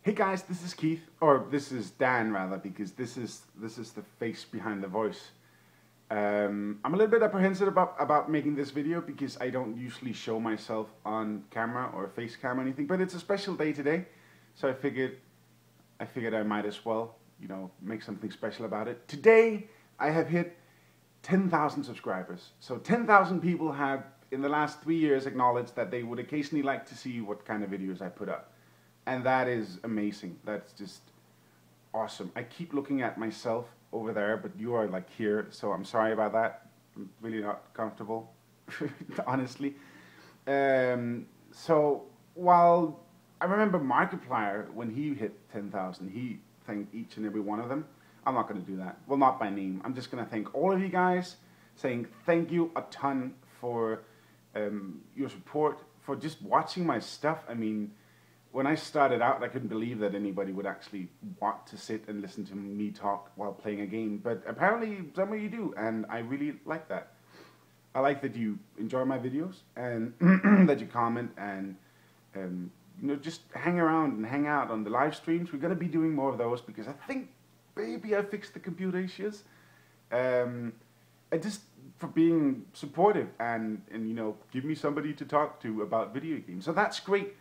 Hey guys, this is Keith, or this is Dan rather, because this is the face behind the voice. I'm a little bit apprehensive about making this video because I don't usually show myself on camera or face cam or anything, but it's a special day today, so I figured I might as well, make something special about it. Today I have hit 10,000 subscribers. So 10,000 people have in the last 3 years acknowledged that they would occasionally like to see what kind of videos I put up. And that is amazing. That's just awesome. I keep looking at myself over there, but you are like here, so I'm sorry about that. I'm really not comfortable, honestly. So while I remember Markiplier, when he hit 10,000, he thanked each and every one of them. I'm not going to do that. Well, not by name. I'm just going to thank all of you guys, saying thank you a ton for your support, for just watching my stuff. I mean, when I started out, I couldn't believe that anybody would actually want to sit and listen to me talk while playing a game. But apparently, some of you do, and I really like that. I like that you enjoy my videos, and that you comment, and just hang around and hang out on the live streams. We're going to be doing more of those, because I think maybe I fixed the computer issues. And just for being supportive, and give me somebody to talk to about video games. So that's great.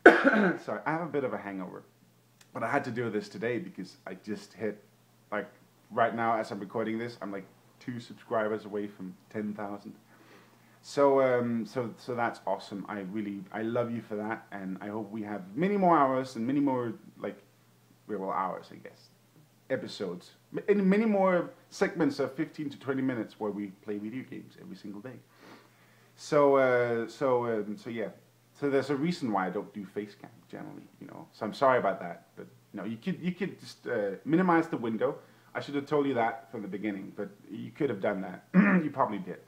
Sorry, I have a bit of a hangover, but I had to do this today because I just hit, like, right now as I'm recording this, I'm like 2 subscribers away from 10,000. So so that's awesome. I love you for that, and I hope we have many more hours and many more, hours, I guess, episodes, and many more segments of 15 to 20 minutes where we play video games every single day. So yeah. So there's a reason why I don't do face cam generally, So I'm sorry about that, but you could just minimize the window. I should have told you that from the beginning, but you could have done that. You probably did.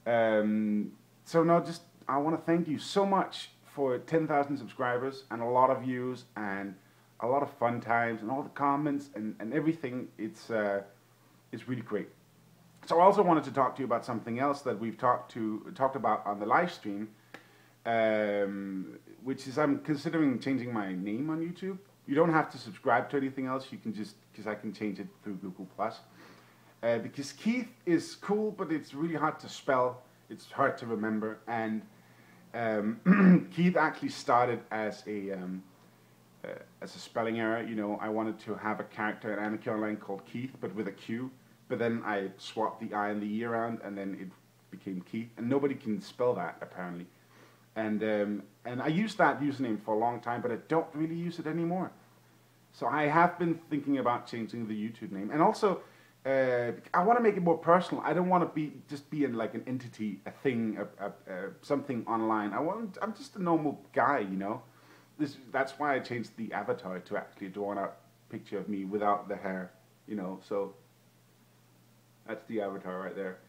So no, I want to thank you so much for 10,000 subscribers and a lot of views and a lot of fun times and all the comments and everything. It's really great. So I also wanted to talk to you about something else that we've talked about on the live stream. Which is, I'm considering changing my name on YouTube. You don't have to subscribe to anything else. You can just, because I can change it through Google+. Because Qieth is cool, but it's really hard to spell. It's hard to remember. And Qieth actually started as a spelling error. I wanted to have a character in Anarchy Online called Qieth, but with a Q. But then I swapped the I and the E around, and then it became Qieth. And nobody can spell that, apparently. And I used that username for a long time, but I don't really use it anymore. So I have been thinking about changing the YouTube name, and also I want to make it more personal. I don't want to just be in like an entity, a thing, something online. I'm just a normal guy, That's why I changed the avatar to actually a drawn-out picture of me without the hair, So that's the avatar right there.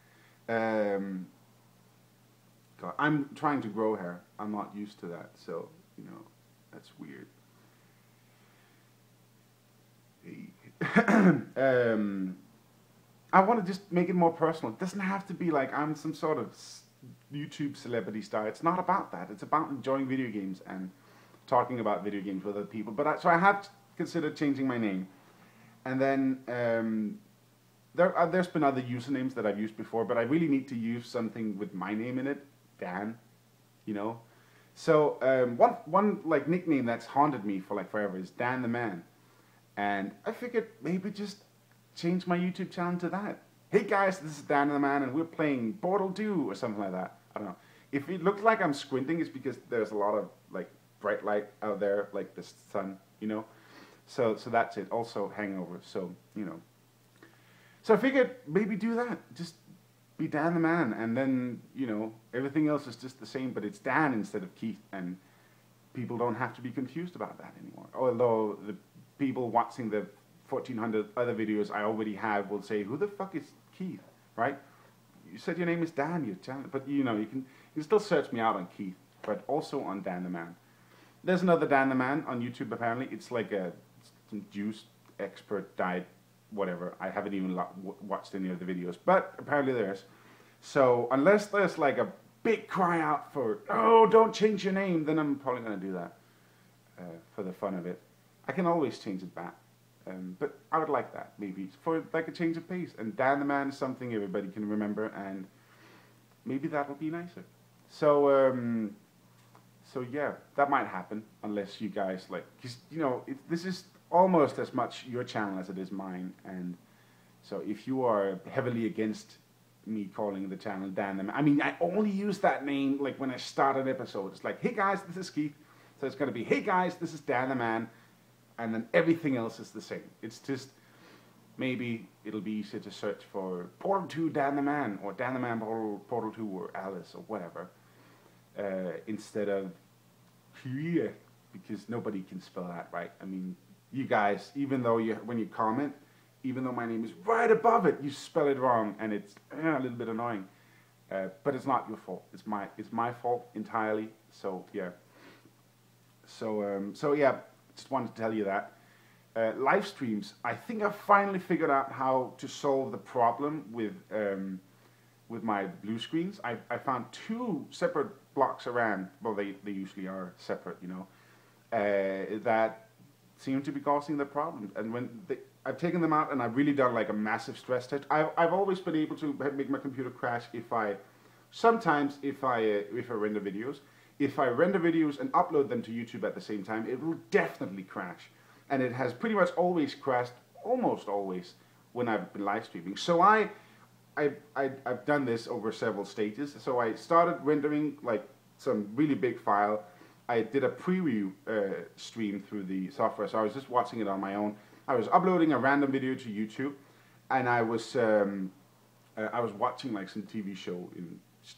I'm trying to grow hair. I'm not used to that, so, that's weird. I want to just make it more personal. It doesn't have to be like I'm some sort of YouTube celebrity star. It's not about that. It's about enjoying video games and talking about video games with other people. So I have considered changing my name. And then there's been other usernames that I've used before, but I really need to use something with my name in it. Dan, So one like nickname that's haunted me for like forever is Dan the Man, and I figured maybe just change my YouTube channel to that. Hey guys, this is Dan the Man, and we're playing Portal 2 or something like that. I don't know. If it looks like I'm squinting, it's because there's a lot of like bright light out there, like the sun, So that's it. Also hangover. So So I figured maybe do that. Just be Dan the Man, and then, everything else is just the same, but it's Dan instead of Qieth, and people don't have to be confused about that anymore. Although the people watching the 1,400 other videos I already have will say, who the fuck is Qieth, right? You said your name is Dan, your channel, but you can still search me out on Qieth, but also on Dan the Man. There's another Dan the Man on YouTube, apparently. It's like some juice expert diet, whatever. I haven't even watched any of the videos, but apparently there's. So unless there's like a big cry out for, oh, don't change your name, then I'm probably going to do that. for the fun of it. I can always change it back. But I would like that, maybe, for like a change of pace. And Dan the Man is something everybody can remember, and maybe that'll be nicer. So, so yeah, that might happen, unless you guys, like, because, you know, this is almost as much your channel as it is mine, and so if you are heavily against me calling the channel Dan the Man, I mean, I only use that name, like, when I start an episode. It's like, hey guys, this is Qieth. So it's going to be, hey guys, this is Dan the Man. And then everything else is the same. It's just, maybe it'll be easier to search for Portal 2 Dan the Man, or Dan the Man Portal 2, or Alice, or whatever, instead of Qieth, because nobody can spell that right. I mean, you guys, even though when you comment, even though my name is right above it, you spell it wrong, and it's a little bit annoying. But it's not your fault. It's my fault entirely. So yeah. So yeah. Just wanted to tell you that. Live streams, I think I finally figured out how to solve the problem with my blue screens. I found 2 separate blocks around, well, they usually are separate, you know, that seem to be causing the problem. And when I've taken them out and I've really done like a massive stress test. I've always been able to make my computer crash sometimes if I render videos. If I render videos and upload them to YouTube at the same time, it will definitely crash. And it has pretty much always crashed, almost always, when I've been live streaming. So I've done this over several stages. So I started rendering like some really big file. I did a preview stream through the software, so I was just watching it on my own. I was uploading a random video to YouTube, and I was watching like some TV show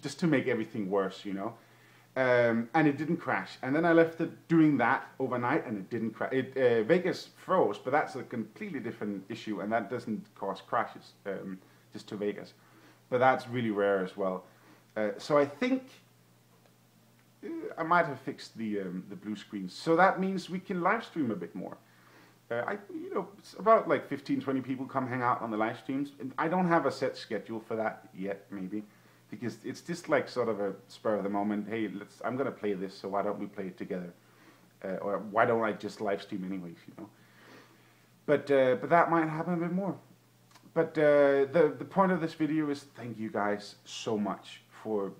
just to make everything worse, you know. And it didn't crash. And then I left it doing that overnight, and it didn't crash. Vegas froze, but that's a completely different issue, and that doesn't cause crashes, just to Vegas. But that's really rare as well. So I think I might have fixed the blue screens. So that means we can live stream a bit more. You know, it's about like 15, 20 people come hang out on the live streams. I don't have a set schedule for that yet, maybe. Because it's just like sort of a spur of the moment. Hey, I'm gonna play this, so why don't we play it together? Or why don't I just live stream anyways? You know. But that might happen a bit more. But the point of this video is thank you guys so much for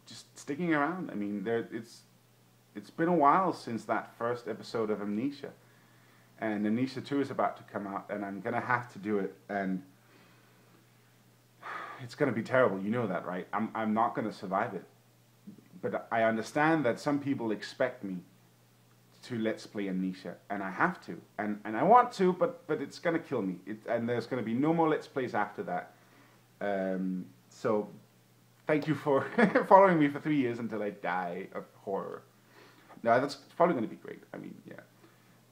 just sticking around. I mean, it's been a while since that first episode of Amnesia, and Amnesia 2 is about to come out, and I'm gonna have to do it, and it's going to be terrible, you know that, right? I'm not going to survive it. But I understand that some people expect me to Let's Play Amnesia, and I have to. And I want to, but it's going to kill me. And there's going to be no more Let's Plays after that. So, thank you for following me for 3 years until I die of horror. No, that's probably going to be great. I mean, yeah.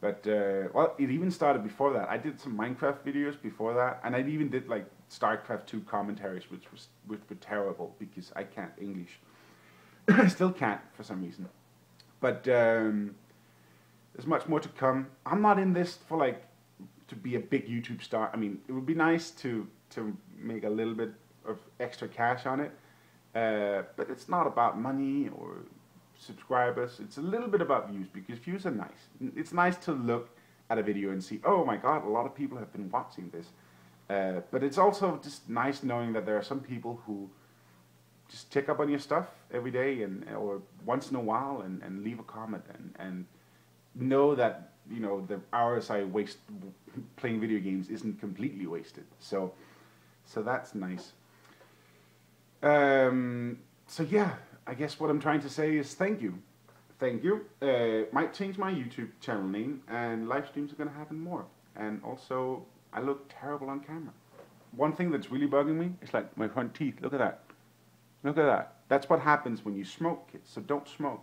But, well, it even started before that. I did some Minecraft videos before that, and I even did, like, StarCraft 2 commentaries, which were terrible, because I can't English. I still can't, for some reason. But, there's much more to come. I'm not in this for, like, to be a big YouTube star. I mean, it would be nice to make a little bit of extra cash on it, but it's not about money or subscribers. It's a little bit about views, because views are nice. It's nice to look at a video and see, oh my god, a lot of people have been watching this. But it's also just nice knowing that there are some people who just check up on your stuff every day or once in a while and leave a comment and know that, you know, the hours I waste playing video games isn't completely wasted. So that's nice. So yeah, I guess what I'm trying to say is thank you. Thank you. Might change my YouTube channel name, and live streams are going to happen more. And also, I look terrible on camera. One thing that's really bugging me is like my front teeth. Look at that. Look at that. That's what happens when you smoke, kids. So don't smoke.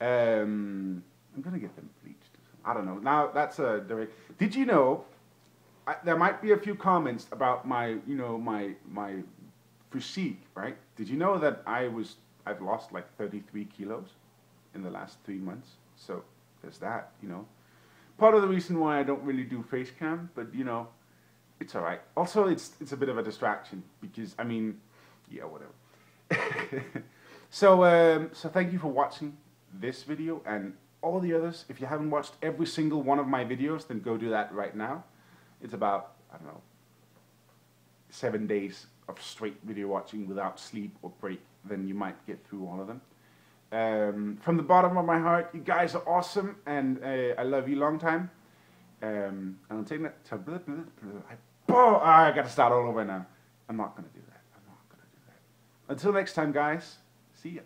I'm going to get them bleached. I don't know. Now, that's a direct... Did you know... there might be a few comments about my, you know, my physique, right? Did you know that I've lost like 33 kilos in the last 3 months? So there's that, you know. Part of the reason why I don't really do face cam, but you know, it's alright. Also, it's a bit of a distraction because, I mean, yeah, whatever. So thank you for watching. this video and all the others. If you haven't watched every single one of my videos, then go do that right now. It's about, I don't know, 7 days of straight video watching without sleep or break. Then you might get through all of them. From the bottom of my heart, you guys are awesome, and I love you long time. And I'm taking that. I gotta start all over now. I'm not gonna do that. I'm not gonna do that. Until next time, guys. See ya.